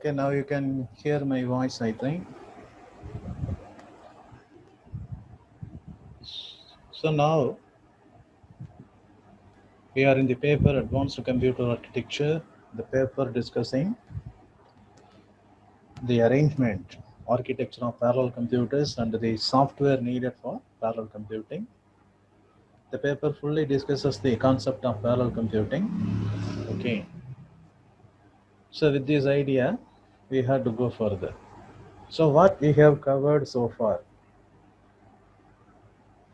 Okay, now you can hear my voice, I think. So now we are in the paper Advanced Computer Architecture, the paper discussing the arrangement, architecture of parallel computers and the software needed for parallel computing. The paper fully discusses the concept of parallel computing. Okay. So with this idea, we have to go further. So what we have covered so far?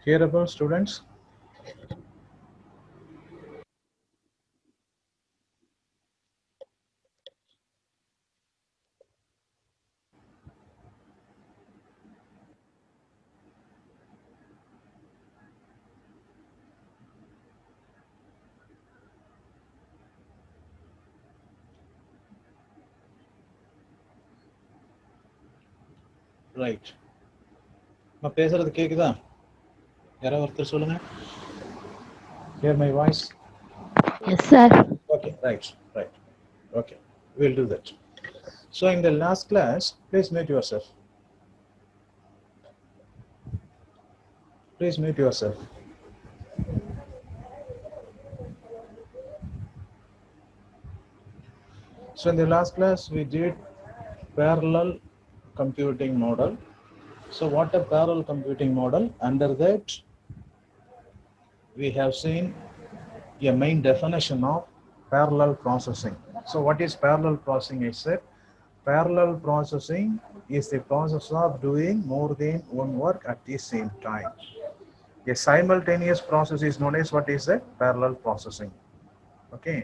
Hearable students? Right. நான் பேசுறது கேக்குதா? யாராவது ஒருத்தர் சொல்லுங்க. Hear my voice? Yes, sir. Okay, right. Okay, we'll do that. So in the last class, please mute yourself. Please mute yourself. So in the last class, we did parallel computing model. So what a parallel computing model? Under that, we have seen a main definition of parallel processing. So what is parallel processing? I said parallel processing is the process of doing more than one work at the same time. A simultaneous process is known as what is that? Parallel processing. Okay.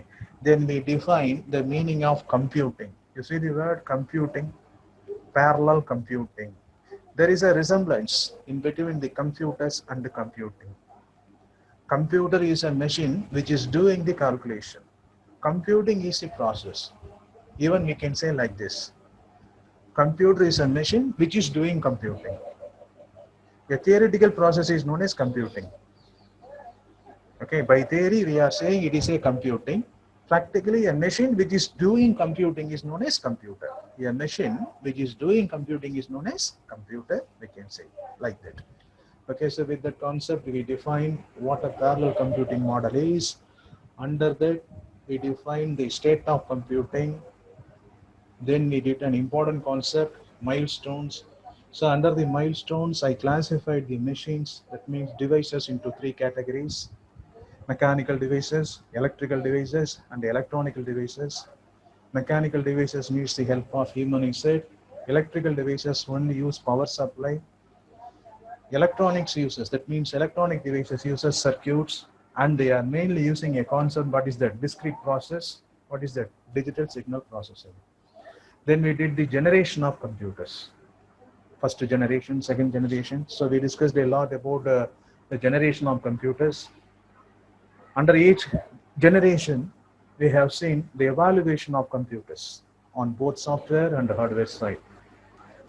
Then we define the meaning of computing. You see the word computing, parallel computing. There is a resemblance in between the computers and the computing. Computer is a machine which is doing the calculation. Computing is a process. Even we can say like this. Computer is a machine which is doing computing. A theoretical process is known as computing. Okay, by theory we are saying it is a computing. Practically a machine which is doing computing is known as computer. A machine which is doing computing is known as computer, we can say like that. Okay, so with that concept we define what a parallel computing model is. Under that we define the state of computing. Then we did an important concept, milestones. So under the milestones I classified the machines, that means devices, into three categories: mechanical devices, electrical devices, and electronic devices. Mechanical devices needs the help of human inside. Electrical devices only use power supply. Electronics uses, that means electronic devices uses circuits, and they are mainly using a concept, what is that? Discrete process. What is that? Digital signal processing. Then we did the generation of computers. First generation, second generation. So we discussed a lot about the generation of computers. Under each generation, we have seen the evaluation of computers on both software and hardware side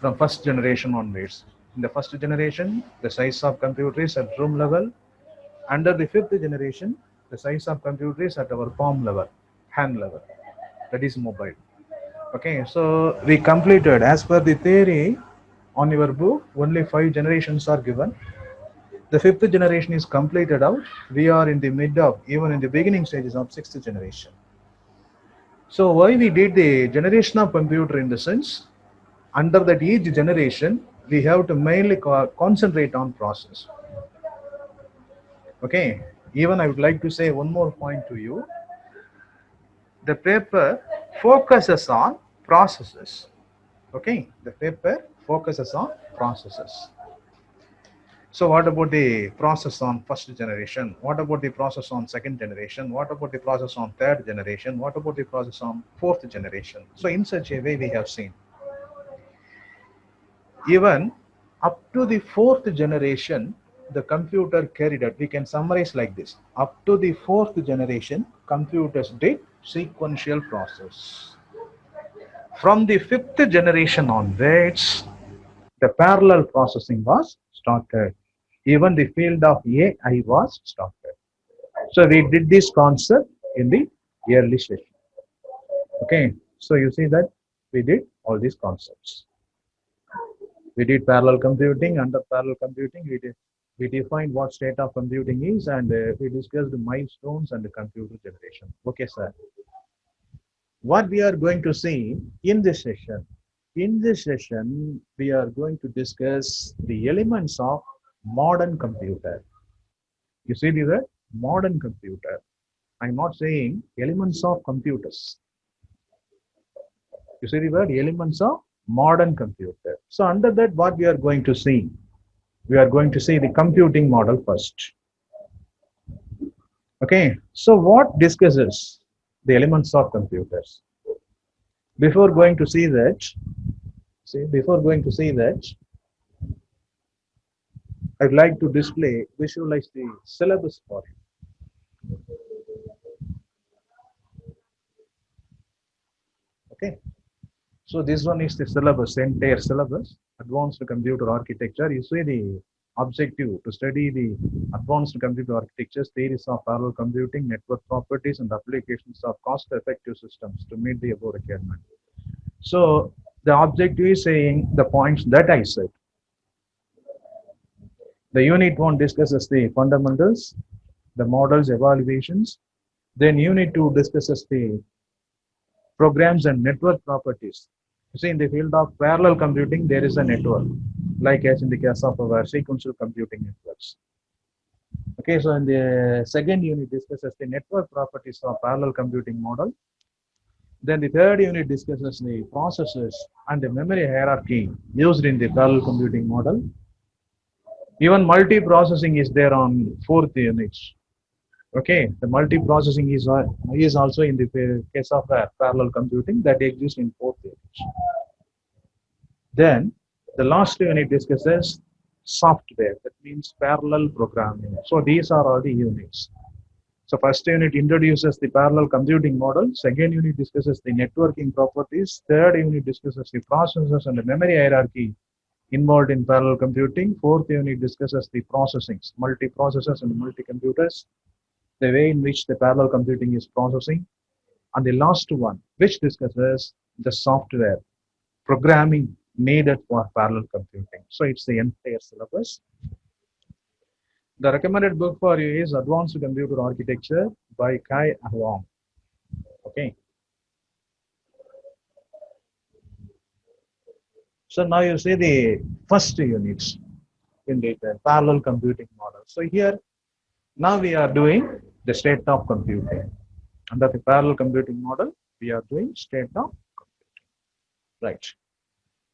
from first generation onwards. In the first generation, the size of computer is at room level. Under the fifth generation, the size of computer is at our palm level, hand level, that is mobile. Okay, so we completed, as per the theory on your book, only 5 generations are given. The fifth generation is completed out. We are in the mid of, even in the beginning stages of sixth generation. So why we did the generation of computer in the sense, under that each generation, we have to mainly concentrate on process. Okay, even I would like to say one more point to you. The paper focuses on processes. Okay, the paper focuses on processes. So what about the process on first generation? What about the process on second generation? What about the process on third generation? What about the process on fourth generation? So in such a way we have seen. Even up to the fourth generation, the computer carried out, we can summarize like this. Up to the fourth generation, computers did sequential process. From the fifth generation onwards, the parallel processing was started. Even the field of AI was started. So we did this concept in the early session. Okay, so you see that we did all these concepts. We did parallel computing. Under parallel computing, we defined what state of computing is, and we discussed the milestones and the computer generation. Okay, sir. What we are going to see in this session, we are going to discuss the elements of modern computer. You see the word modern computer. I'm not saying elements of computers. You see the word elements of modern computer. So under that, what we are going to see? We are going to see the computing model first. Okay, so what discusses the elements of computers? Before going to see that, I'd like to visualize the syllabus for you. Okay, so this one is the syllabus, entire syllabus, advanced computer architecture. You see the objective to study the advanced computer architectures, theories of parallel computing, network properties, and applications of cost-effective systems to meet the above requirement. So the objective is saying the points that I said. The unit 1 discusses the fundamentals, the models, evaluations. Then unit 2 discusses the programs and network properties. You see, in the field of parallel computing, there is a network, like as in the case of our sequential computing networks. Okay, so in the second unit discusses the network properties of parallel computing model. Then the third unit discusses the processors and the memory hierarchy used in the parallel computing model. Even multiprocessing is there on fourth unit. Okay, the multiprocessing is also in the case of parallel computing that exists in fourth unit. Then the last unit discusses software, that means parallel programming. So these are all the units. So first unit introduces the parallel computing model. Second unit discusses the networking properties. Third unit discusses the processors and the memory hierarchy involved in parallel computing. Fourth unit discusses the processings, multiprocessors and multi-computers, the way in which the parallel computing is processing. And the last one, which discusses the software programming needed for parallel computing. So it's the entire syllabus. The recommended book for you is Advanced Computer Architecture by Kai Huang. Okay. So now you see the first units in the parallel computing model. So here, now we are doing the state of computing. Under the parallel computing model, we are doing state of computing. Right.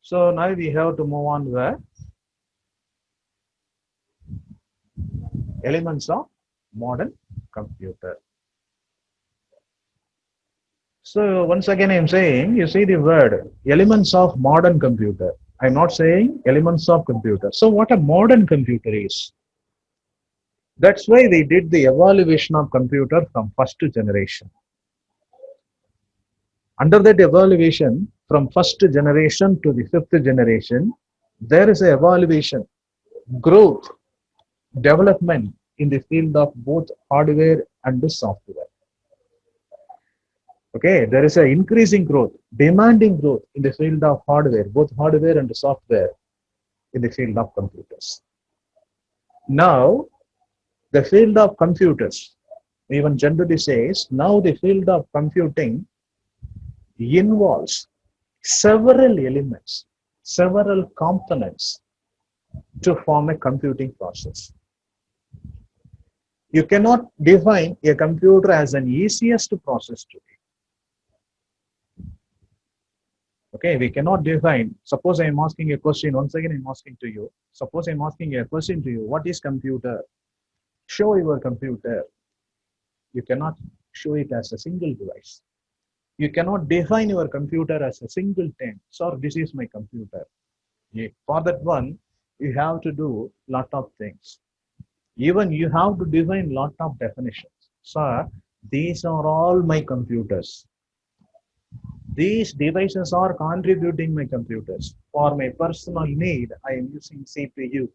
So now we have to move on where elements of modern computer. So once again, I'm saying, you see the word elements of modern computer. I'm not saying elements of computer. So what a modern computer is. That's why they did the evaluation of computer from first generation. Under that evaluation, from first generation to the fifth generation, there is an evaluation, growth, development in the field of both hardware and the software. Okay, there is an increasing growth, demanding growth in the field of hardware, both hardware and software in the field of computers. Now, the field of computers, even generally says, now the field of computing involves several elements, several components to form a computing process. You cannot define a computer as an easiest process today. Okay, we cannot define. Suppose I am asking a question, once again I am asking to you. Suppose I am asking a question to you, what is computer? Show your computer. You cannot show it as a single device. You cannot define your computer as a single thing. So this is my computer. For that one, you have to do lot of things. Even you have to define lot of definitions. So these are all my computers. These devices are contributing my computers. For my personal need, I am using CPU.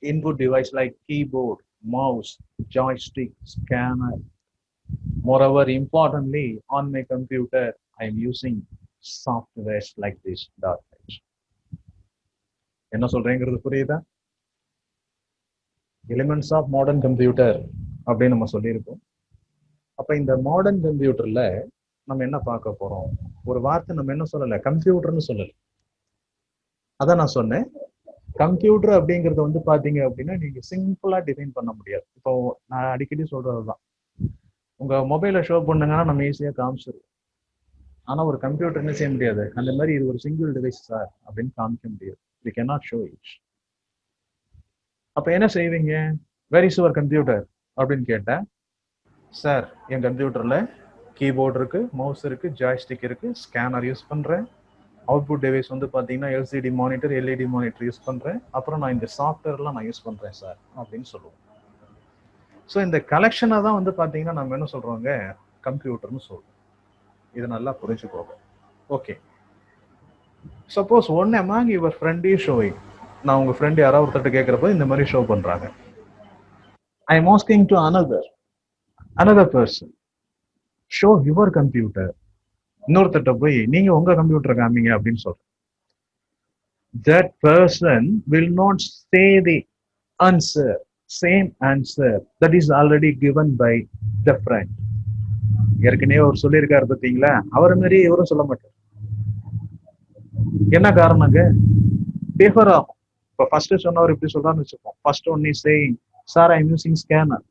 Input device like keyboard, mouse, joystick, scanner, Moreover, importantly, on my computer, I am using softwares like this .NET. என்ன சொல்றேங்கிறது புரியுதா? Elements of modern computer அப்படின்னு நம்ம சொல்லியிருக்கோம். அப்ப இந்த modern கம்ப்யூட்டர்ல நம்ம என்ன பார்க்க போறோம்? ஒரு வார்த்தை நம்ம என்ன சொல்லல, கம்ப்யூட்டர்னு சொல்லல. அதான் நான் சொன்னேன், கம்ப்யூட்டர் அப்படிங்கறது வந்து பாத்தீங்க அப்படின்னா நீங்க சிம்பிளா டிஃபைன் பண்ண முடியாது. இப்போ நான் அடிக்கடி சொல்றதுதான், உங்க மொபைலை ஷோ பண்ணுங்கன்னா நம்ம ஈஸியா காமிச்சிருவோம். ஆனா ஒரு கம்ப்யூட்டர் என்ன செய்ய முடியாது, அந்த மாதிரி இது ஒரு சிங்கிள் டிவைஸ் சார் அப்படின்னு காமிக்க முடியாது. we cannot show it. அப்ப என்ன செய்வீங்க? வேர் இஸ் யுவர் கம்ப்யூட்டர் அப்படின்னு கேட்டேன். சார் என் கம்ப்யூட்டர்ல கீபோர்டு இருக்கு, மவுஸ் இருக்கு, ஜாய்ஸ்டிக் இருக்கு, ஸ்கேனர் யூஸ் பண்றேன், அவுட்புட் டிவைஸ் வந்து பாத்தீங்கன்னா LCD monitor, LED monitor use பண்றேன், அப்புறம் நான் இந்த சாஃப்ட்வேர்லாம் நான் யூஸ் பண்றேன் சார் அப்படின்னு சொல்லுவோம். ஸோ இந்த கலெக்ஷனை தான் வந்து பாத்தீங்கன்னா நம்ம என்ன சொல்றோங்க, கம்ப்யூட்டர்னு சொல்றோம். இதை நல்லா புரிஞ்சுக்கோங்க. Okay, suppose one among your friend is showing, நான் உங்க ஃப்ரெண்ட் யாராவது ஒருத்தர் கேட்கறப்ப இந்த மாதிரி ஷோ பண்றாங்க. I am asking to another person, show your computer. இன்னொருத்தட்ட போய் நீங்க உங்க கம்ப்யூட்டர் காமிங்க அப்படின்னு சொல்றேன். that person will not say the answer, same answer that is already given by the friend. ஏற்கனவே அவர் சொல்லியிருக்காரு பார்த்தீங்களா, அவர் மாதிரி இவரும் சொல்ல மாட்டார். என்ன காரணங்க? டிஃபர் ஆகும். இப்போ ஃபர்ஸ்ட் சொன்னவர் இப்படி சொல்றான்னு வச்சுப்போம். First one is saying sir I am using scanner,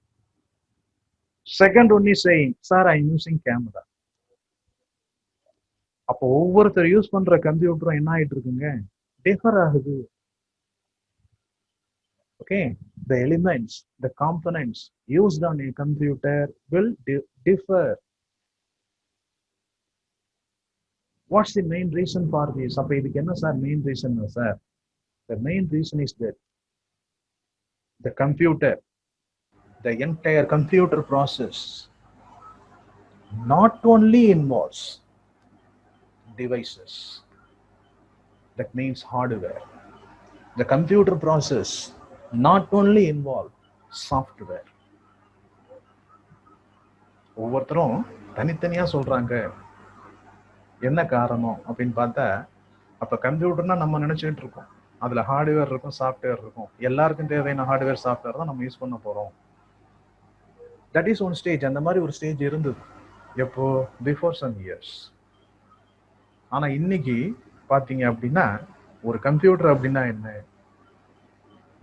second one is saying sir I am using camera. அப்போ ஒவ்வொருத்தர் யூஸ் பண்ற கம்ப்யூட்டரும் என்ன ஆயிட்டு இருக்குங்க, டிஃபர் ஆகுது. Okay, the elements, the components used on a computer will differ. What's the main reason for this? அப்ப இதுக்கு என்ன sir main reason sir? The main reason is that the computer, the entire computer process not only involves devices, that means hardware. The computer process not only involve software. ஒவ்வொருத்தரும் தனித்தனியா சொல்றாங்க. என்ன காரணம் அப்படின்னு பார்த்தா, அப்ப கம்ப்யூட்டர்னா நம்ம நினைச்சுக்கிட்டு இருக்கோம் அதுல ஹார்ட்வேர் இருக்கும், சாஃப்ட்வேர் இருக்கும். எல்லாருக்கும் தேவையான ஹார்ட்வேர் சாஃப்ட்வேர் தான் நம்ம யூஸ் பண்ண போறோம். That is one stage. அந்த மாதிரி ஒரு ஸ்டேஜ் இருந்தது எப்போ, பிஃபோர் சம் இயர்ஸ். ஆனா இன்னைக்கு பாத்தீங்க அப்படின்னா ஒரு கம்ப்யூட்டர் அப்படின்னா என்ன,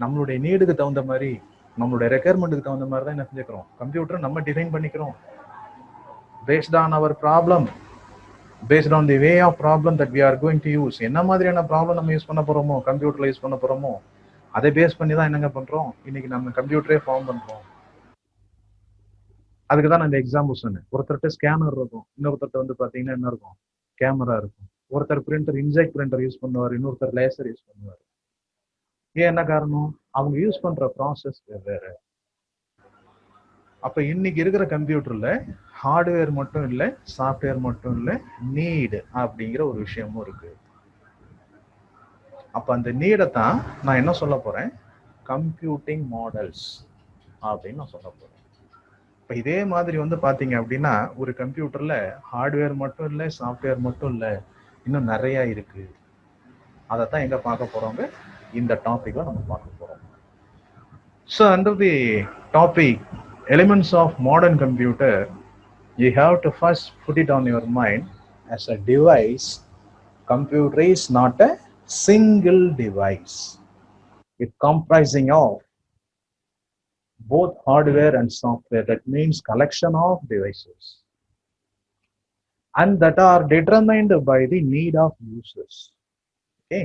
நம்மளுடைய நீடுக்கு தகுந்த மாதிரி, நம்மளுடைய ரெக்குயர்மெண்ட்டுக்கு தகுந்த மாதிரி தான் என்ன செஞ்சுக்கிறோம், கம்ப்யூட்டர் நம்ம டிசைன் பண்ணிக்கிறோம். Based on our problem, based on the way of problem that we are going to use. என்ன மாதிரியான ப்ராப்ளம் நம்ம யூஸ் பண்ண போறோமோ, கம்ப்யூட்டர்ல யூஸ் பண்ண போறோமோ, அதை பேஸ் பண்ணி தான் என்னங்க பண்றோம், இன்னைக்கு நம்ம கம்ப்யூட்டரே ஃபார்ம் பண்றோம். அதுக்கு தான் நான் இந்த எக்ஸாம்பிள் சொன்னேன். ஒருத்தர்கிட்ட ஸ்கேனர் இருக்கும், இன்னொருத்தர் வந்து பாத்தீங்கன்னா என்ன இருக்கும், கேமரா இருக்கும். ஒருத்தர் பிரிண்டர், இன்ஜெக்ட் பிரிண்டர் யூஸ் பண்ணுவார், இன்னொருத்தர் லேசர் யூஸ் பண்ணுவார். ஏன் என்ன காரணம், அவங்க யூஸ் பண்ற ப்ராசஸ் வேற. அப்ப இன்னைக்கு இருக்கிற கம்ப்யூட்டர்ல ஹார்ட்வேர் மட்டும் இல்லை, சாஃப்ட்வேர் மட்டும் இல்லை, நீடு அப்படிங்கிற ஒரு விஷயமும் இருக்கு. அப்ப அந்த நீடை தான் நான் என்ன சொல்ல போறேன், கம்ப்யூட்டிங் மாடல்ஸ் அப்படின்னு நான் சொல்ல போறேன். இப்ப இதே மாதிரி வந்து பாத்தீங்க அப்படின்னா ஒரு கம்ப்யூட்டர்ல ஹார்ட்வேர் மட்டும் இல்லை, சாஃப்ட்வேர் மட்டும் இல்லை, இன்னும் நிறைய இருக்கு. அதைத்தான் எங்க பார்க்க போறோங்க, இந்த டாபிக்ல நம்ம பார்க்க போறோம். So under the topic elements of modern computer, you have to first put it on your mind as a device. Computer is not a single device. It comprising of both hardware and software. That means collection of devices, and that are determined by the need of users. Okay.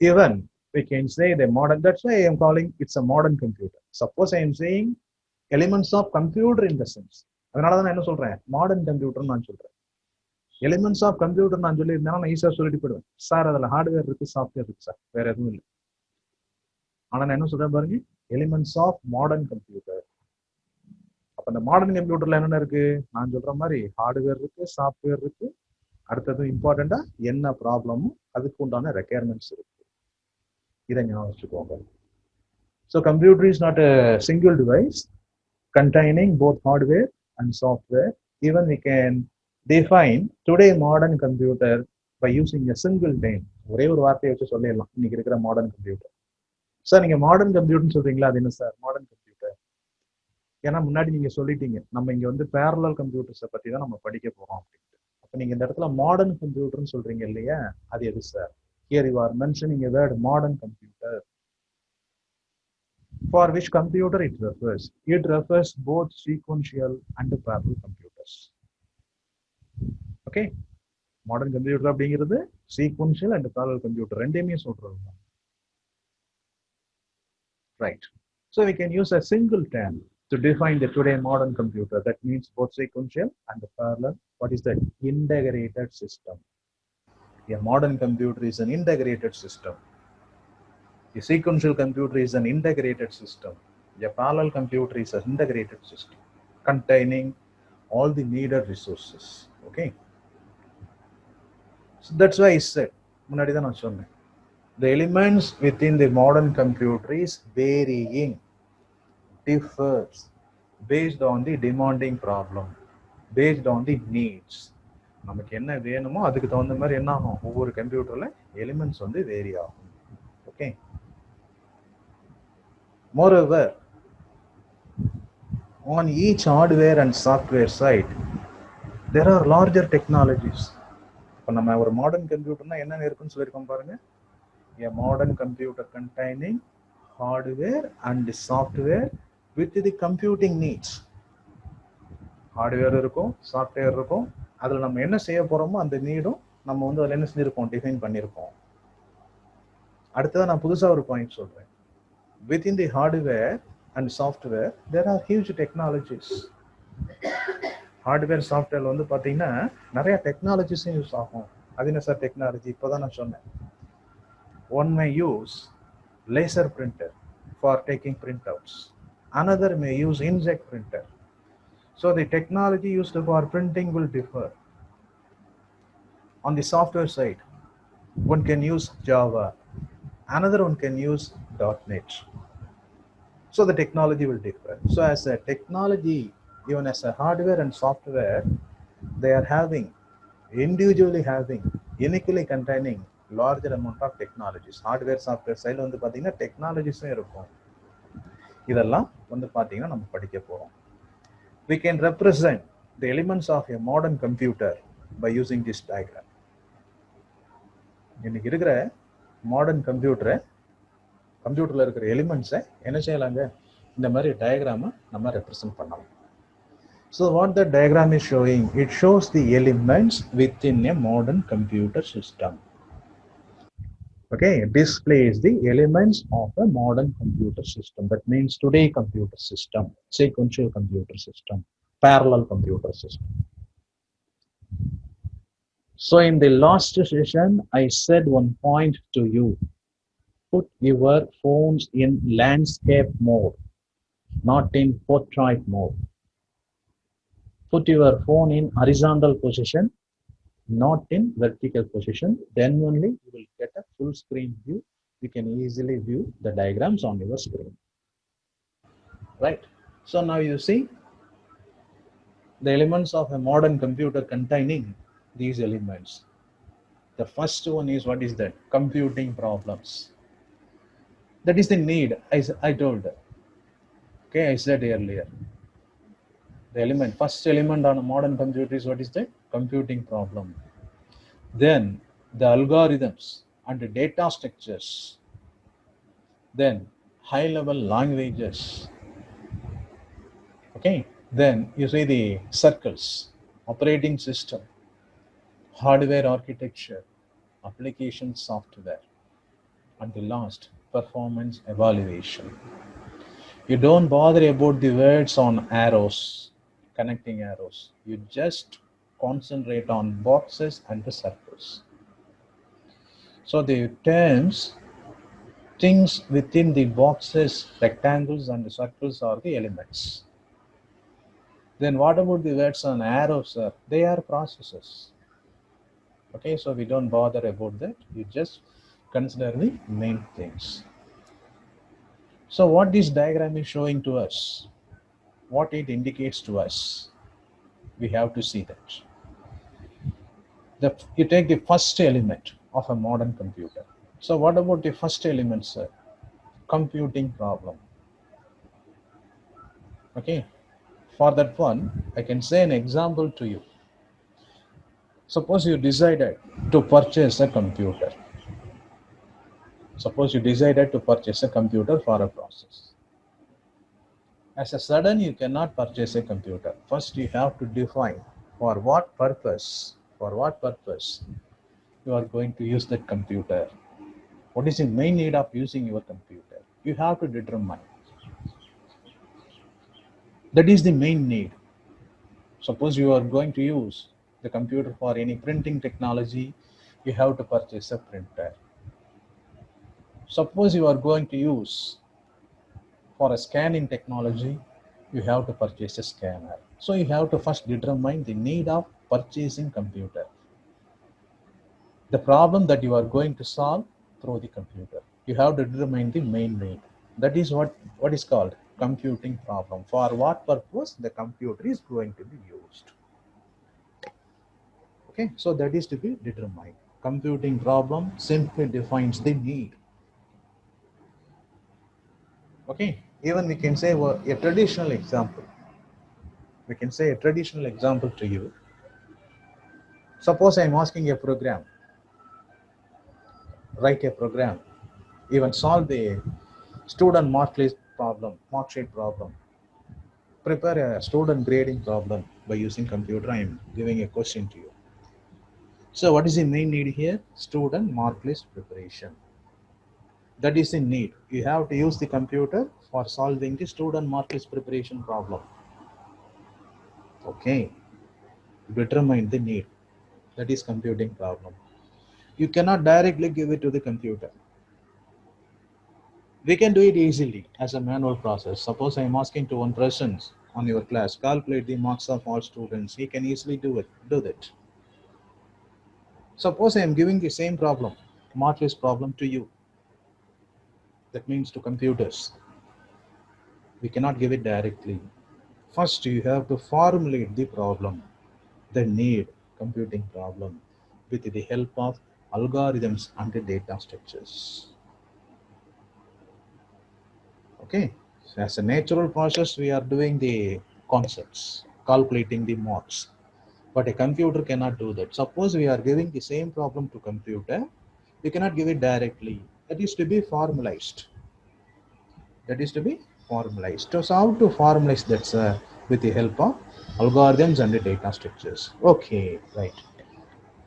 Even we can say the modern, that's why I am calling it's a modern computer. Suppose I am saying elements of computer in the sense, அதனால தான் என்ன சொல்றேன், modern computer நான் சொல்றேன். Elements of computer நான் சொல்லியிருந்தேன்னா நான் ஈஸியா சொல்லிட்டு போயிடுவேன், சார் அதுல ஹார்ட்வேர் இருக்கு, சாஃப்ட்வேர் இருக்கு சார், வேற எதுவும் இல்லை. ஆனா நான் என்ன சொல்றேன் பாருங்க, எலிமெண்ட்ஸ் ஆஃப் மாடர்ன் கம்ப்யூட்டர். அப்ப அந்த மாடர்ன் கம்ப்யூட்டர்ல என்னென்ன இருக்கு, நான் சொல்ற மாதிரி ஹார்ட்வேர் இருக்கு, சாஃப்ட்வேர் இருக்கு, அடுத்தது இம்பார்ட்டண்டா என்ன ப்ராப்ளமும் அதுக்கு உண்டான ரெக்யர்மெண்ட்ஸ் இருக்கு. இதை ஞாபகம் வச்சுக்கோங்க. So computer is not a single device. containing both hardware and software. Even we can define today modern computer by using a single name. ஒரே ஒரு வார்த்தையை வச்சு சொல்லிடலாம் இன்னைக்கு இருக்கிற மாடர்ன் கம்ப்யூட்டர். சார் நீங்க மாடர்ன் கம்ப்யூட்டர்னு சொல்றீங்களா, அது என்ன சார் மாடர்ன் கம்ப்யூட்டர்? ஏன்னா முன்னாடி நீங்க சொல்லிட்டீங்க நம்ம இங்க வந்து பேரலல் கம்ப்யூட்டர்ஸை பத்தி தான் நம்ம படிக்க போறோம் அப்படின்ட்டு. அப்ப நீங்க இந்த இடத்துல மாடர்ன் கம்ப்யூட்டர்னு சொல்றீங்க இல்லையா, அது எது sir? Here you are mentioning a word modern computer. For which computer it refers? It refers both sequential and parallel computers. Okay, modern computer அப்படிங்கிறது sequential and parallel computer ரெண்டையுமே சொல்றது தான். Right. So we can use a single term to define the today modern computer. That means both sequential and parallel. What is that? Integrated system. A modern computer is an integrated system. A sequential computer is an integrated system. A parallel computer is an integrated system containing all the needed resources. Okay. So that's why I said, முன்னாடி தான் நான் சொன்னேன், the elements within the modern computer is varying, differs based on the demanding problem, based on the needs. நமக்கு என்ன வேணுமோ அதுக்கு தகுந்த மாதிரி என்ன ஆகும், ஒவ்வொரு கம்ப்யூட்டர்ல எலிமெண்ட்ஸ் வந்து வேரி ஆகும். Okay. Moreover, on each hardware and software side, there are larger technologies. இப்போ நம்ம ஒரு மாடர்ன் கம்ப்யூட்டர்னா என்ன இருக்குன்னு சொல்லியிருக்கோம் பாருங்க. A modern computer containing hardware and software with the computing needs. Hardware இருக்கும், சாஃப்ட்வேர் இருக்கும். அதில் நம்ம என்ன செய்ய போறோமோ அந்த நீடும் நம்ம வந்து அதில் என்ன செஞ்சிருப்போம், டிஃபைன் பண்ணியிருப்போம். அடுத்ததான் நான் புதுசாக ஒரு பாயிண்ட் சொல்றேன். Within the hardware and software, there are huge technologies. Hardware software வந்து பார்த்தீங்கன்னா நிறைய டெக்னாலஜிஸும் யூஸ் ஆகும். அது என்ன சார் டெக்னாலஜி? இப்போதான் நான் சொன்னேன். One may use laser printer for taking printouts. Another may use inkjet printer. So the technology used for printing will differ. On the software side, one can use Java. Another one can use .NET. So the technology will differ. So as a technology, even as a hardware and software, they are individually having, uniquely containing larger amount of technologies. Hardware, software side வந்து பார்த்தீங்கன்னா டெக்னாலஜிஸும் இருக்கும். இதெல்லாம் வந்து பார்த்தீங்கன்னா நம்ம படிக்க போறோம். We can represent the elements of a modern computer by using this diagram. இன்னைக்கு இருக்கிற மாடர்ன் கம்ப்யூட்டர்ல இருக்கிற எலிமெண்ட்ஸை என்ன செய்யலாங்க, இந்த மாதிரி டயக்ராமை நம்ம ரெப்ரசென்ட் பண்ணலாம். So what the diagram is showing, it shows the elements within a modern computer system. Okay, displays the elements of a modern computer system. That means today computer system, sequential computer system, parallel computer system. So in the last session, I said one point to you. Put your phones in landscape mode, not in portrait mode. Put your phone in horizontal position, not in vertical position. Then only you will get a full screen view. You can easily view the diagrams on your screen. Right? So now you see the elements of a modern computer containing these elements. The first one is, what is that? Computing problems. That is the need, I told. Okay, I said earlier. The first element on a modern computer is, what is that? Computing problem. Then the algorithms and the data structures. Then high-level languages. Okay, then you see the circles, operating system, hardware architecture, application software, and the last, performance evaluation. You don't bother about the words on arrows, connecting arrows. You just concentrate on boxes and the circles. So the terms, things within the boxes, rectangles and the circles are the elements. Then what about the words on arrows, sir? They are processes. Okay, so we don't bother about that. You just consider the main things. So what this diagram is showing to us? what it indicates to us. We have to see that. You take the first element of a modern computer. So what about the first element, sir? Computing problem. Okay. For that one, I can say an example to you. Suppose you decided to purchase a computer. Suppose you decided to purchase a computer for a process. As a sudden, you cannot purchase a computer. First, you have to define for what purpose you are going to use that computer. What is the main need of using your computer? You have to determine. That is the main need. Suppose you are going to use the computer for any printing technology, you have to purchase a printer. Suppose you are going to use for a scanning technology, you have to purchase a scanner. So you have to first determine the need of purchasing computer. The problem that you are going to solve through the computer. You have to determine the main need. That is what is called computing problem. For what purpose the computer is going to be used. Okay, so that is to be determined. Computing problem simply defines the need. Okay, even we can say a traditional example. We can say a traditional example to you. Suppose I am asking a program, write a program, even solve the student mark sheet problem, prepare a student grading problem by using computer. I am giving a question to you. So what is the main need here? Student mark list preparation. That is the need. You have to use the computer for solving the student mark list preparation problem. Okay, determine the need. That is computing problem. You cannot directly give it to the computer. We can do it easily as a manual process. Suppose I am asking to one person on your class, calculate the marks of all students. He can easily do that. Suppose I am giving the same problem, mark list problem to you. That means to computers. We cannot give it directly. First, you have to formulate the problem, the need, computing problem, with the help of algorithms and the data structures. Okay, so as a natural process, we are doing the concepts, calculating the marks. But a computer cannot do that. Suppose we are giving the same problem to computer, we cannot give it directly. That is to be formalized. That is to be formalized. So how to formalize that, with the help of algorithms and the data structures. Okay, right.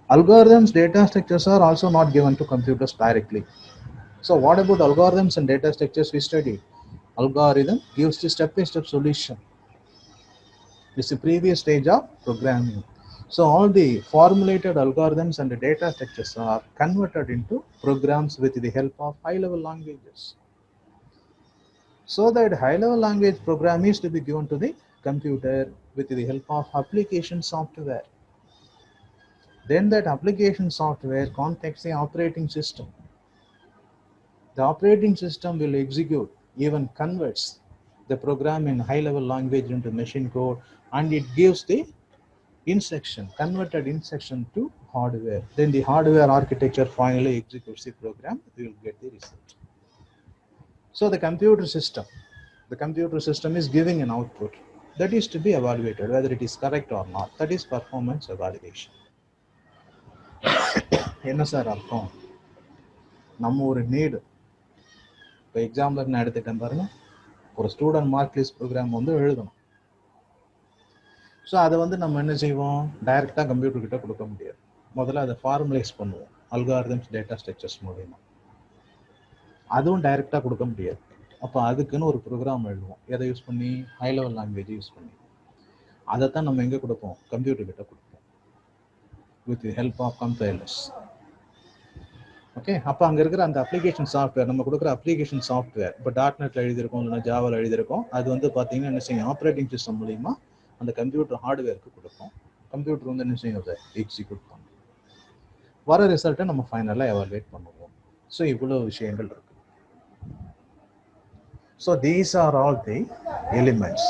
Algorithms, data structures are also not given to computers directly. So what about algorithms and data structures we studied? Algorithm gives the step-by-step solution. It's the previous stage of programming. So all the formulated algorithms and the data structures are converted into programs with the help of high-level languages. So that high-level language program is to be given to the computer with the help of application software. Then that application software contacts the operating system. The operating system will execute, even converts the program in high-level language into machine code, and it gives the converted instruction to hardware. Then the hardware architecture finally executes the program. We will get the result. So the computer system is giving an output that is to be evaluated whether it is correct or not. That is performance evaluation. என்ன sir அர்த்தம்? நம்ம ஒரு need, இப்போ எக்ஸாம்பிளுக்கு நான் எடுத்துட்டேன் பாருங்க, ஒரு ஸ்டூடெண்ட் மார்க் லிஸ்ட் ப்ரோக்ராம் வந்து எழுதணும். ஸோ அதை வந்து நம்ம என்ன செய்வோம், டைரெக்டாக கம்ப்யூட்டர் கிட்ட கொடுக்க முடியாது. முதல்ல அதை ஃபார்மலைஸ் பண்ணுவோம் அல்காரிதம்ஸ் டேட்டா ஸ்ட்ரக்சர்ஸ் மூலமா. அதுவும் டைரெக்டாக கொடுக்க முடியாது. அப்போ அதுக்குன்னு ஒரு ப்ரோக்ராம் எழுதுவோம். எதை யூஸ் பண்ணி? ஹை லெவல் லாங்குவேஜ் யூஸ் பண்ணி. அதைத்தான் நம்ம எங்கே கொடுப்போம்? கம்ப்யூட்டர் கிட்ட கொடுப்போம் with the help of compilers. Okay, அப்போ அங்கே இருக்கிற அந்த அப்ளிகேஷன் சாஃப்ட்வேர், நம்ம கொடுக்குற அப்ளிகேஷன் சாஃப்ட்வேர், இப்போ .NETல எழுதியிருக்கோம், இல்லைன்னா ஜாவாவில் எழுதியிருக்கோம், அது வந்து பார்த்தீங்கன்னா என்ன செய்யும், ஆப்ரேட்டிங் சிஸ்டம் மூலிமா அந்த கம்ப்யூட்டர் ஹார்ட்வேருக்கு கொடுப்போம். கம்ப்யூட்டர் வந்து என்ன செய்யும், அதை எக்ஸிக்யூட் பண்ணும். வர ரிசல்ட்டை நம்ம ஃபைனலாக எவாலுவேட் பண்ணுவோம். ஸோ இவ்வளோ விஷயங்கள் இருக்கு. So these are all the elements.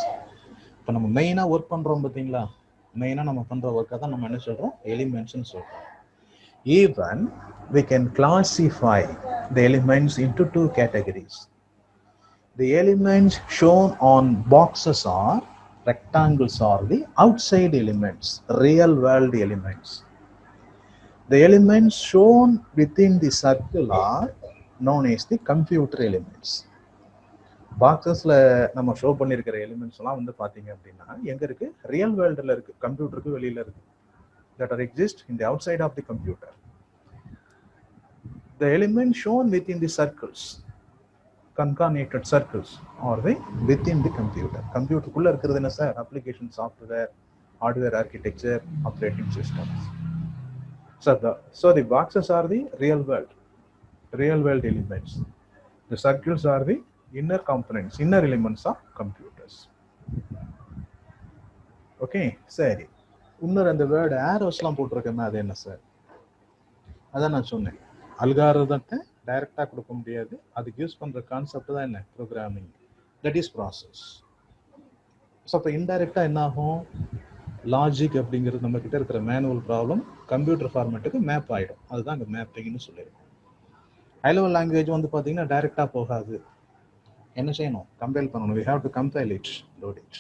இப்போ நம்ம மெயினாக ஒர்க் பண்ணுறோம் பார்த்தீங்களா, மெயினாக நம்ம பண்ணுற ஒர்க்கை தான் நம்ம என்ன சொல்கிறோம், எலிமெண்ட்ஸ்னு சொல்கிறோம். Even we can classify the elements into two categories. The elements shown on boxes are rectangles are the outside elements, real world elements. The elements shown within the circle are known as the computer elements. பாக்ஸஸ்ல நம்ம show பண்ணியிருக்கிற எலிமெண்ட்ஸ்லாம் வந்து பார்த்தீங்க அப்படின்னா எங்க இருக்கு, real வேர்ல்டில் இருக்கு, கம்ப்யூட்டருக்கு வெளியில இருக்கு. That are exist in the outside of the computer. The elements shown within the circles, concatenated circles, are the within the computer. Computer இருக்கிறது என்ன sir, application, software, hardware architecture, operating systems. So the boxes are the real world elements. The circles are the inner components, inner elements of computers. Okay, சரி. இன்னொரு அந்த word ஆரோஸ்லாம் போட்டிருக்கேன்னா அது என்ன sir, அதான் நான் சொன்னேன், அல்காரிதத்தை டைரக்டாக கொடுக்க முடியாது, அதுக்கு யூஸ் பண்ணுற கான்செப்ட் தான் என்ன, programming, that is process. So இப்போ இன்டைரக்டாக என்ன ஆகும், லாஜிக் அப்படிங்கிறது நம்ம கிட்ட இருக்கிற மேனுவல் ப்ராப்ளம் கம்ப்யூட்டர் ஃபார்மேட்டுக்கு மேப் ஆகிடும், அதுதான் அங்கே மேப்பிங்னு சொல்லியிருக்கோம். ஹை லெவல் லாங்குவேஜ் வந்து பார்த்தீங்கன்னா டைரெக்டாக போகாது, என்ன செய்யணும், கம்பைல் பண்ணணும், we have to compile it, load it.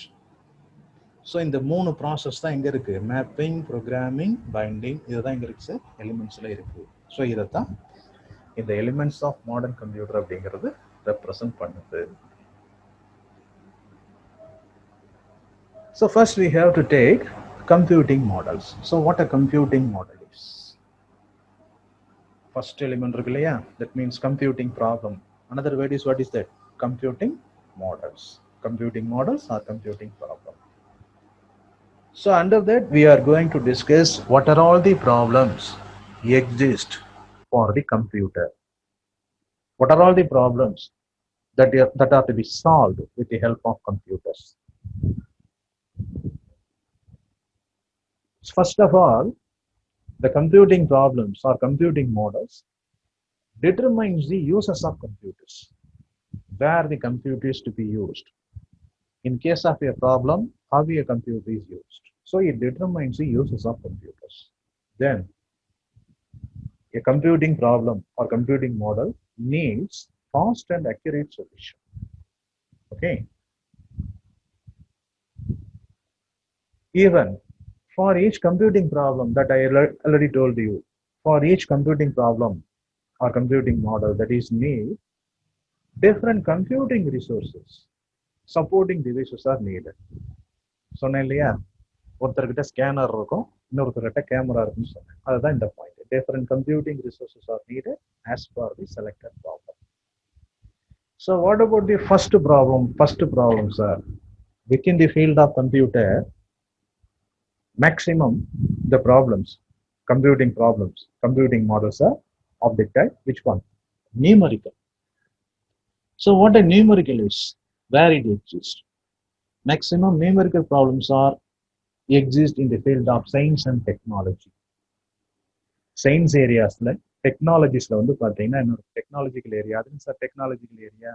So இந்த 3 ப்ராசஸ் தான் எங்கே இருக்குது, மேப்பிங், ப்ரோக்ராமிங், பைண்டிங், இதுதான் எங்கே இருக்குது சார், எலிமெண்ட்ஸில் இருக்குது. ஸோ இதை தான் இந்த எலிமெண்ட்ஸ் ஆஃப் மாடர்ன் கம்ப்யூட்டர் அப்படிங்கிறது ரெப்ரசன்ட் பண்ணுது. So first we have to take computing models. So what a computing model is? First element இருக்கு இல்லையா, that means computing problem. Another word is, what is that? Computing models. Computing models are computing problem. So under that we are going to discuss what are all the problems exist for the computer. What are all the problems that are to be solved with the help of computers? First of all, the computing problems or computing models determines the uses of computers, where the computer is to be used. In case of a problem, how a computer is used. So it determines the uses of computers. Then a computing problem or computing model needs fast and accurate solution. Okay. Even for each computing problem that I already told you, for each computing problem or computing model that is need, different computing resources, supporting devices are needed. சொன்னேன் இல்லையா, ஒருத்தர்கிட்ட scanner இருக்கும், இன்னொருத்தர்கிட்ட camera இருக்குன்னு சொன்னேன், அதுதான் இந்த point. Different computing resources are needed as per the selected problem. So what about the first problem? First problem, sir, within the field of computer, maximum the problems, computing problems, computing models are of the type, which one? Numerical. So what a numerical is, where it exists. Maximum numerical problems are exist in the field of science and technology. Science areas like technologies la vandu pathina inna technological area, adhu sir technological area,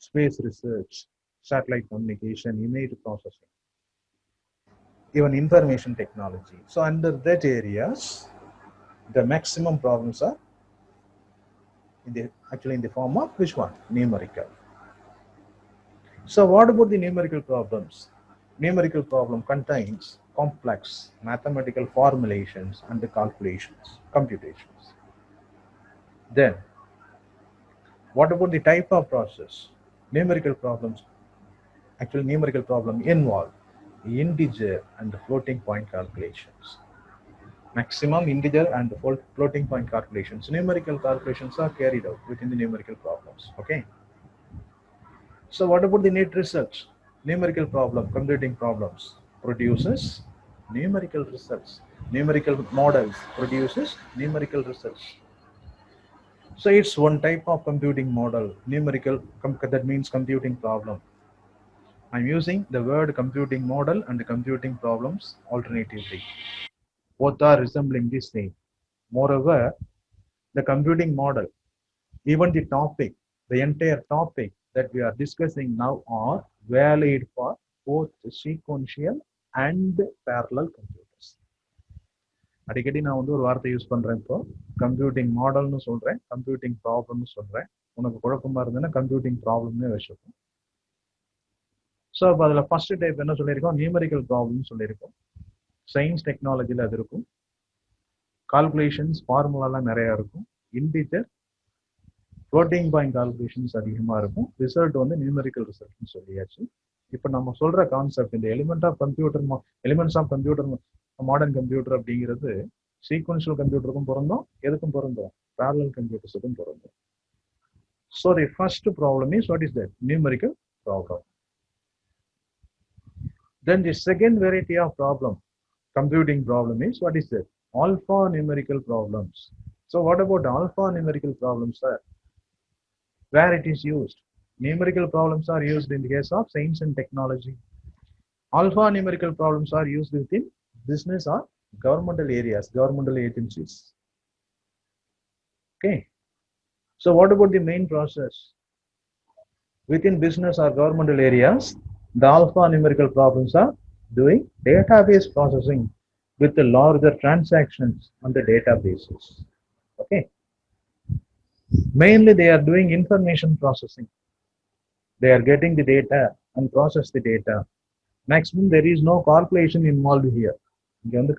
space research, satellite communication, image processing, even information technology. So under that areas, the maximum problems are actually in the form of which one? Numerical. So what about the numerical problems? Numerical problem contains complex mathematical formulations and the calculations, computations. Then what about the type of process? Numerical problems, actually numerical problem involve integer and floating point calculations. Maximum integer and floating point calculations, numerical calculations are carried out within the numerical problems. Okay. So what about the net results? Numerical problem, computing problems produces numerical results. Numerical models produces numerical results. So it's one type of computing model, numerical, that means computing problem. I'm using the word computing model and the computing problems alternatively. Both are resembling the same. Moreover, the computing model, even the entire topic that we are discussing now are valid for both sequential and parallel computers. அடிக்கடி நான் வந்து ஒரு வார்த்தை use பண்றேன். இப்போ computing மாடல்னு சொல்றேன், computing ப்ராப்ளம்னு சொல்றேன். உனக்கு குழப்பமா இருந்ததுன்னா கம்ப்யூட்டிங் ப்ராப்ளம்னே வச்சுப்போம். ஸோ அப்போ அதில் ஃபர்ஸ்ட் டைப் என்ன சொல்லியிருக்கோம், நியூமரிக்கல் ப்ராப்ளம்னு சொல்லியிருக்கோம். சயின்ஸ் டெக்னாலஜியில் அது இருக்கும். கால்குலேஷன்ஸ் ஃபார்முலாலாம் நிறையா இருக்கும். இன்டிஜர் ஃப்ளோட்டிங் பாயிண்ட் கால்குலேஷன்ஸ் அதிகமாக இருக்கும். ரிசல்ட் வந்து நியூமரிக்கல் ரிசல்ட்னு சொல்லியாச்சு. இப்போ நம்ம சொல்ற கான்செப்ட் இந்த elements of computer modern computer அப்படிங்கிறது சீக்வன்ஷியல் கம்ப்யூட்டருக்கும் பொருந்தும், எதுக்கும் பொருந்தும், parallel கம்ப்யூட்டர்ஸுக்கும் பொருந்தும். So the first problem is, what is that? Numerical problem. Then the second variety of problem, computing problem, is what is that? Alpha numerical problems. So what about alpha numerical problems, sir? Where it is used? Numerical problems are used in the case of science and technology. Alpha numerical problems are used within business or governmental areas, governmental agencies. Okay. So what about the main process? Within business or governmental areas, the alpha numerical problems are doing database processing with the larger transactions on the databases. Okay. Mainly they are doing information processing. They are getting the data and process the data. Maximum there is no calculation involved here.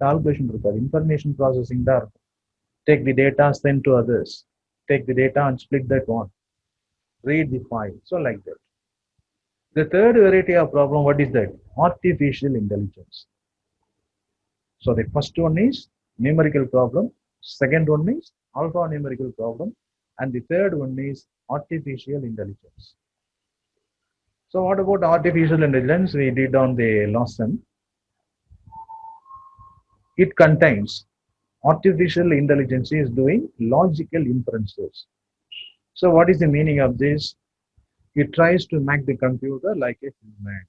Calculation information processing there. Take the data, send to others. Take the data and split that one. Read the file. So like that. The third variety of problem, what is that? Artificial intelligence. So the first one is numerical problem. Second one is alpha numerical problem. And the third one is artificial intelligence. So what about artificial intelligence? We did on the lesson. It contains artificial intelligence is doing logical inferences. So what is the meaning of this? It tries to make the computer like a human.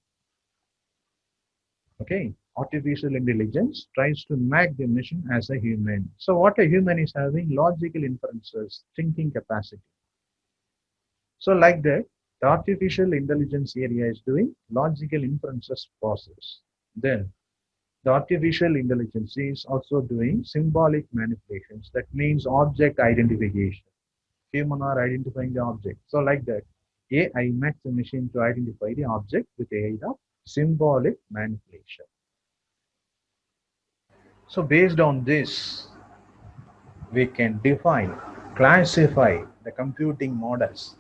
Okay, artificial intelligence tries to make the machine as a human. So what a human is having logical inferences, thinking capacity. So like that, the artificial intelligence area is doing logical inferences process. Then the artificial intelligence is also doing symbolic manipulations. That means object identification. Human are identifying the object. So like that, AI makes the machine to identify the object with the aid of symbolic manipulation. So based on this, we can define, classify the computing models.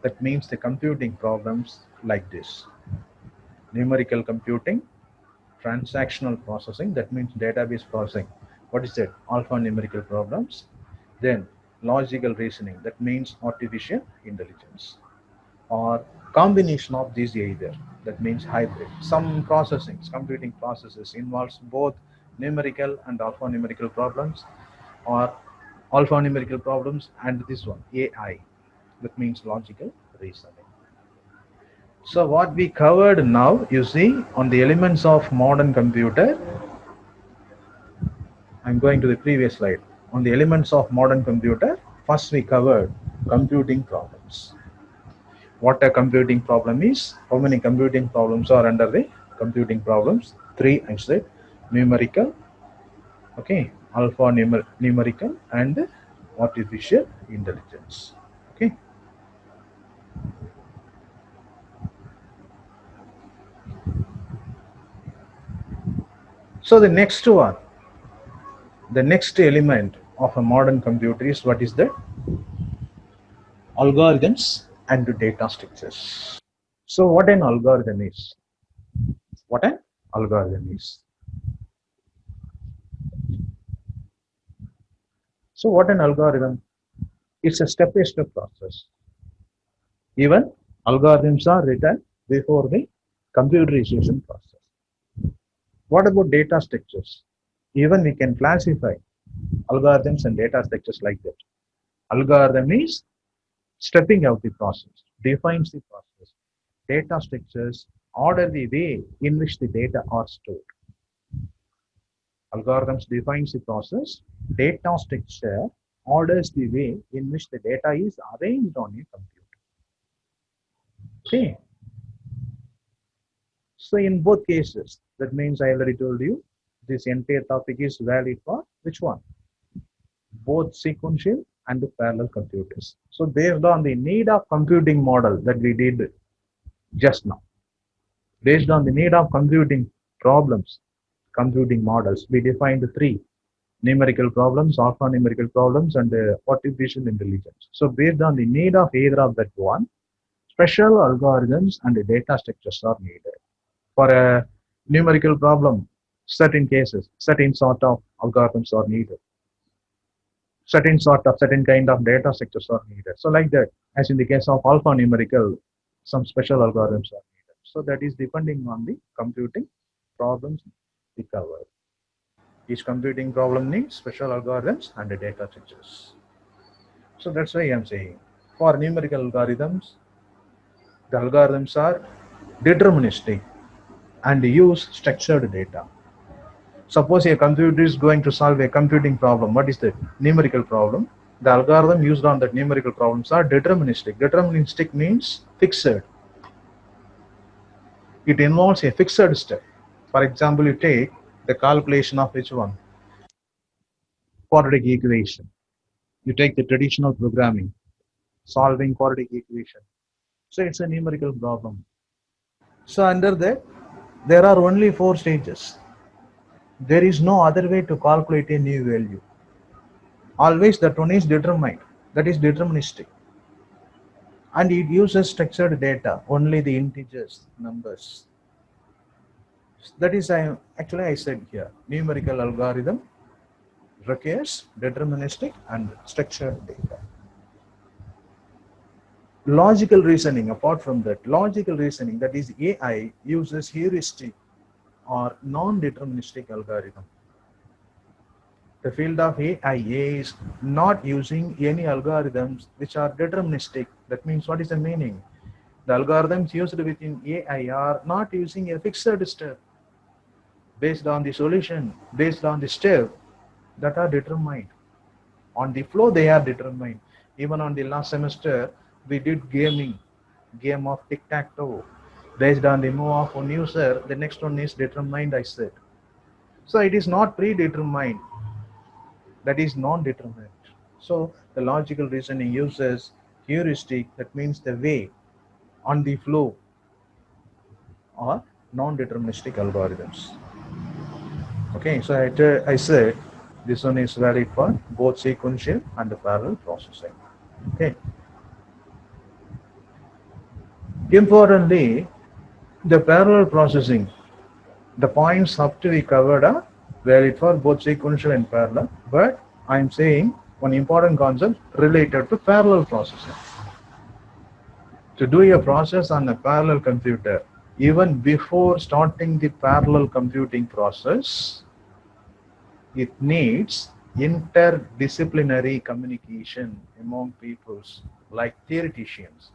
That means the computing problems like this. Numerical computing, transactional processing, that means database processing. What is that? Alpha numerical problems. Then logical reasoning, that means artificial intelligence. Or combination of these either, that means hybrid. Some processing, computing processes involves both numerical and alphanumerical problems, or alphanumerical problems and this one AI, that means logical reasoning. So what we covered now, you see, on the elements of modern computer, I'm going to the previous slide. On the elements of modern computer, first we covered computing problems. What a computing problem is, how many computing problems are under the computing problems? 3 I said, numerical, okay, alpha numerical and artificial intelligence. Okay. So the next one, the next element of a modern computer is, what is that? Algorithms and data structures. So what an algorithm is? What an algorithm is? So what an algorithm? It's a step-by-step process. Even algorithms are written before the computerization process. What about data structures? Even we can classify algorithms and data structures like that. Algorithm is stepping out the process, defines the process. Data structures order the way in which the data are stored. Algorithms defines the process. Data structure orders the way in which the data is arranged on a computer. Okay. So in both cases, that means I already told you, this entire topic is valid for which one? Both sequential and the parallel computers. So based on the need of computing model that we did just now, based on the need of computing problems, computing models, we defined three: numerical problems, alphanumerical problems, and artificial intelligence. So based on the need of either of that one, special algorithms and data structures are needed. For a numerical problem, certain cases, certain sort of algorithms are needed. Certain kind of data structures are needed. So like that, as in the case of alphanumerical, some special algorithms are needed. So that is depending on the computing problems we cover. Each computing problem needs special algorithms and the data structures. So that's why I'm saying for numerical algorithms, the algorithms are deterministic and use structured data. Suppose a computer is going to solve a computing problem. What is that? Numerical problem. The algorithm used on that numerical problems are deterministic. Deterministic means fixed. It involves a fixed step. For example, you take the calculation of which one? Quadratic equation. You take the traditional programming, solving quadratic equation. So it's a numerical problem. So under that, there are only 4 stages. There is no other way to calculate a new value. Always that one is determined, that is deterministic. And it uses structured data, only the integers, numbers. That is, I said here, numerical algorithm requires deterministic and structured data. Logical reasoning, apart from that, logical reasoning, that is AI, uses heuristic or non-deterministic algorithm. The field of AI is not using any algorithms which are deterministic. That means, what is the meaning? The algorithms used within AI are not using a fixed step. Based on the solution, based on the step that are determined. On the flow, they are determined. Even on the last semester, we did game of tic-tac-toe. Based on the move of one user, the next one is determined, I said. So it is not predetermined. That is non-determinate. So the logical reasoning uses heuristic, that means the way, on the flow, or non-deterministic algorithms. Okay, so I said this one is valid for both sequential and the parallel processing. Okay. Importantly, the parallel processing, the points up to be covered are valid for both sequential and parallel, but I'm saying one important concept related to parallel processing. To do a process on a parallel computer, even before starting the parallel computing process, it needs interdisciplinary communication among peoples like theoreticians,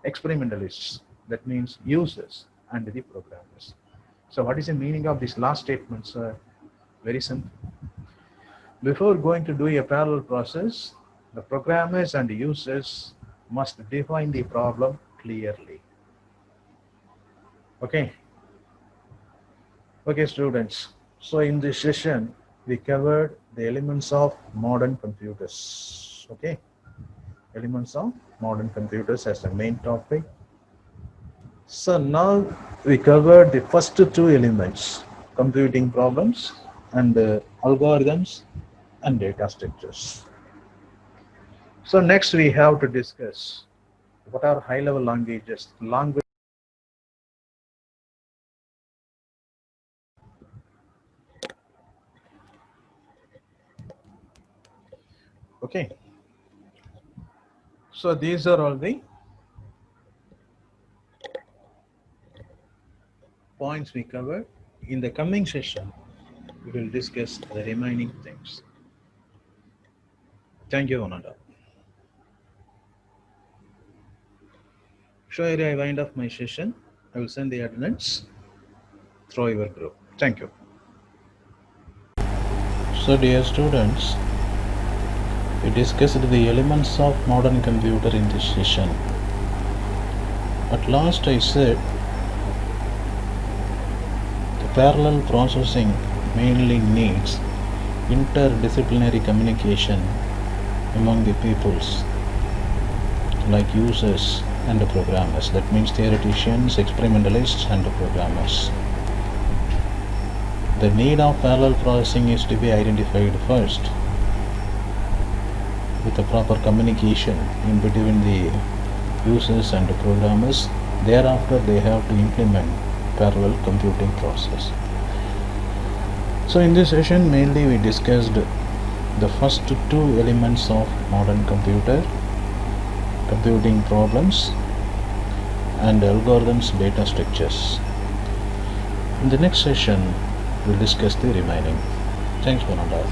experimentalists, that means users, and the programmers. So what is the meaning of this last statement, sir? Very simple. Before going to do a parallel process, the programmers and users must define the problem clearly. Okay. Okay, students. So in this session, we covered the elements of modern computers. Okay. Elements of modern computers as the main topic. So now we covered the first 2 elements, computing problems and algorithms and data structures. So next we have to discuss what are high-level languages. Okay. So these are all the points we covered. In the coming session, we will discuss the remaining things. Thank you, Ananda. So I wind up my session. I will send the attendance through your group. Thank you. So dear students, we discussed the elements of modern computer in this session. At last I said Parallel processing mainly needs interdisciplinary communication among the peoples like users and the programmers. That means theoreticians, experimentalists, and the programmers. The need of parallel processing is to be identified first with a proper communication in between the users and the programmers. Thereafter, they have to implement parallel computing process. So in this session, mainly we discussed the first two elements of modern computing problems and algorithms data structures. In the next session, we'll discuss the remaining. Thanks for now.